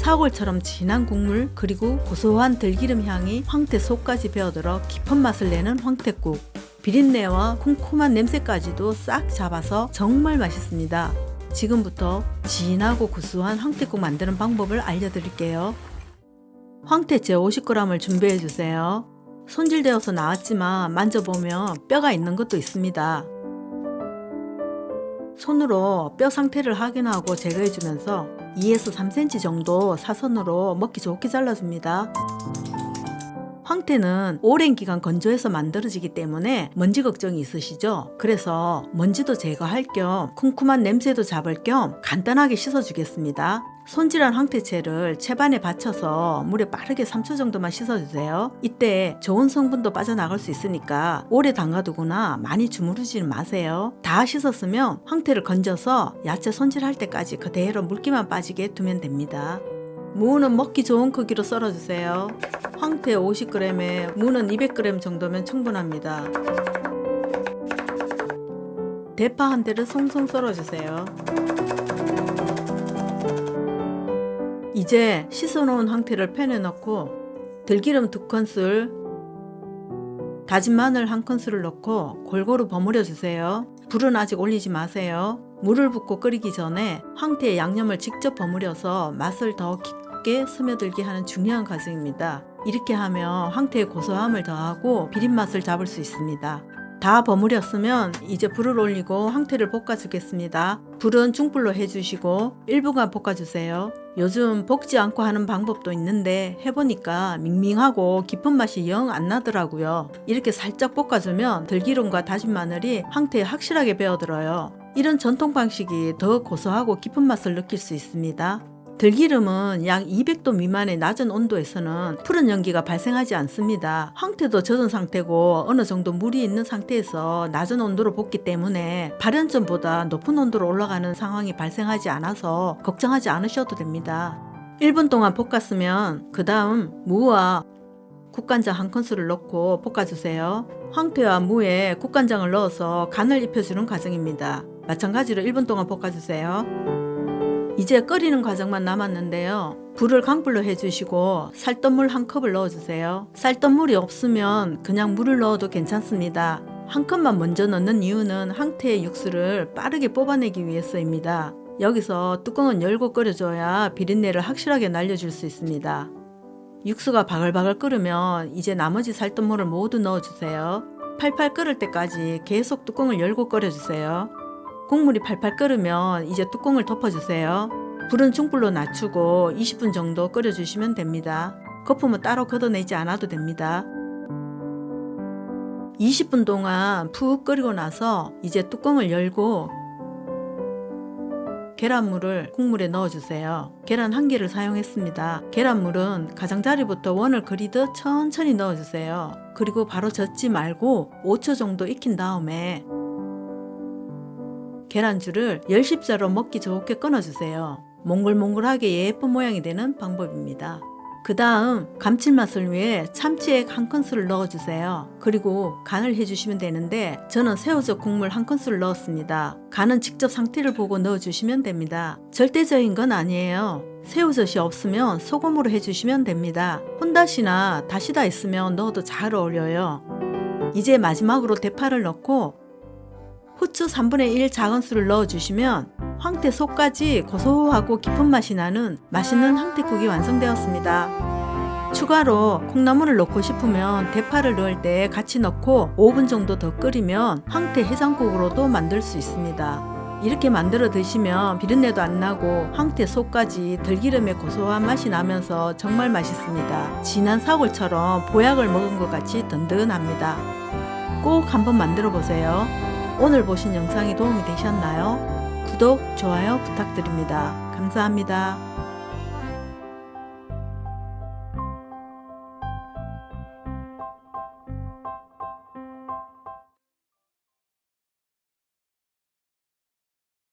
사골처럼 진한 국물 그리고 고소한 들기름 향이 황태 속까지 배어들어 깊은 맛을 내는 황태국. 비린내와 쿰쿰한 냄새까지도 싹 잡아서 정말 맛있습니다. 지금부터 진하고 구수한 황태국 만드는 방법을 알려드릴게요. 황태채 50g을 준비해 주세요. 손질되어서 나왔지만 만져보면 뼈가 있는 것도 있습니다. 손으로 뼈 상태를 확인하고 제거해 주면서 2에서 3cm 정도 사선으로 먹기 좋게 잘라줍니다. 황태는 오랜 기간 건조해서 만들어지기 때문에 먼지 걱정이 있으시죠? 그래서 먼지도 제거할 겸 쿰쿰한 냄새도 잡을 겸 간단하게 씻어주겠습니다. 손질한 황태채를 채반에 받쳐서 물에 빠르게 3초 정도만 씻어주세요. 이때 좋은 성분도 빠져나갈 수 있으니까 오래 담가두거나 많이 주무르지는 마세요. 다 씻었으면 황태를 건져서 야채 손질할 때까지 그대로 물기만 빠지게 두면 됩니다. 무는 먹기 좋은 크기로 썰어주세요. 황태 50g에 무는 200g 정도면 충분합니다. 대파 한 대를 송송 썰어주세요. 이제 씻어놓은 황태를 팬에 넣고 들기름 2큰술, 다진 마늘 1큰술을 넣고 골고루 버무려 주세요. 불은 아직 올리지 마세요. 물을 붓고 끓이기 전에 황태의 양념을 직접 버무려서 맛을 더 깊게 스며들게 하는 중요한 과정입니다. 이렇게 하면 황태의 고소함을 더하고 비린맛을 잡을 수 있습니다. 다 버무렸으면 이제 불을 올리고 황태를 볶아주겠습니다. 불은 중불로 해주시고 1분간 볶아주세요. 요즘 볶지 않고 하는 방법도 있는데 해보니까 밍밍하고 깊은 맛이 영 안 나더라고요. 이렇게 살짝 볶아주면 들기름과 다진 마늘이 황태에 확실하게 배어들어요. 이런 전통 방식이 더 고소하고 깊은 맛을 느낄 수 있습니다. 들기름은 약 200도 미만의 낮은 온도에서는 푸른 연기가 발생하지 않습니다. 황태도 젖은 상태고 어느 정도 물이 있는 상태에서 낮은 온도로 볶기 때문에 발연점보다 높은 온도로 올라가는 상황이 발생하지 않아서 걱정하지 않으셔도 됩니다. 1분 동안 볶았으면 그 다음 무와 국간장 1큰술을 넣고 볶아주세요. 황태와 무에 국간장을 넣어서 간을 입혀주는 과정입니다. 마찬가지로 1분 동안 볶아주세요. 이제 끓이는 과정만 남았는데요. 불을 강불로 해주시고 쌀뜨물 1컵을 넣어주세요. 쌀뜨물이 없으면 그냥 물을 넣어도 괜찮습니다. 1컵만 먼저 넣는 이유는 황태의 육수를 빠르게 뽑아내기 위해서입니다. 여기서 뚜껑은 열고 끓여줘야 비린내를 확실하게 날려줄 수 있습니다. 육수가 바글바글 끓으면 이제 나머지 쌀뜨물을 모두 넣어주세요. 팔팔 끓을 때까지 계속 뚜껑을 열고 끓여주세요. 국물이 팔팔 끓으면 이제 뚜껑을 덮어주세요. 불은 중불로 낮추고 20분 정도 끓여주시면 됩니다. 거품은 따로 걷어내지 않아도 됩니다. 20분 동안 푹 끓이고 나서 이제 뚜껑을 열고 계란물을 국물에 넣어주세요. 계란 1개를 사용했습니다. 계란물은 가장자리부터 원을 그리듯 천천히 넣어주세요. 그리고 바로 젓지 말고 5초 정도 익힌 다음에 계란줄을 열십자로 먹기 좋게 끊어주세요. 몽글몽글하게 예쁜 모양이 되는 방법입니다. 그 다음 감칠맛을 위해 참치액 1큰술을 넣어주세요. 그리고 간을 해주시면 되는데 저는 새우젓 국물 1큰술을 넣었습니다. 간은 직접 상태를 보고 넣어주시면 됩니다. 절대적인 건 아니에요. 새우젓이 없으면 소금으로 해주시면 됩니다. 혼다시나 다시다 있으면 넣어도 잘 어울려요. 이제 마지막으로 대파를 넣고 후추 3분의 1 작은술을 넣어주시면 황태 속까지 고소하고 깊은 맛이 나는 맛있는 황태국이 완성되었습니다. 추가로 콩나물을 넣고 싶으면 대파를 넣을 때 같이 넣고 5분 정도 더 끓이면 황태 해장국으로도 만들 수 있습니다. 이렇게 만들어 드시면 비린내도 안 나고 황태 속까지 들기름의 고소한 맛이 나면서 정말 맛있습니다. 진한 사골처럼 보약을 먹은 것 같이 든든합니다. 꼭 한번 만들어 보세요. 오늘 보신 영상이 도움이 되셨나요? 구독, 좋아요 부탁드립니다. 감사합니다.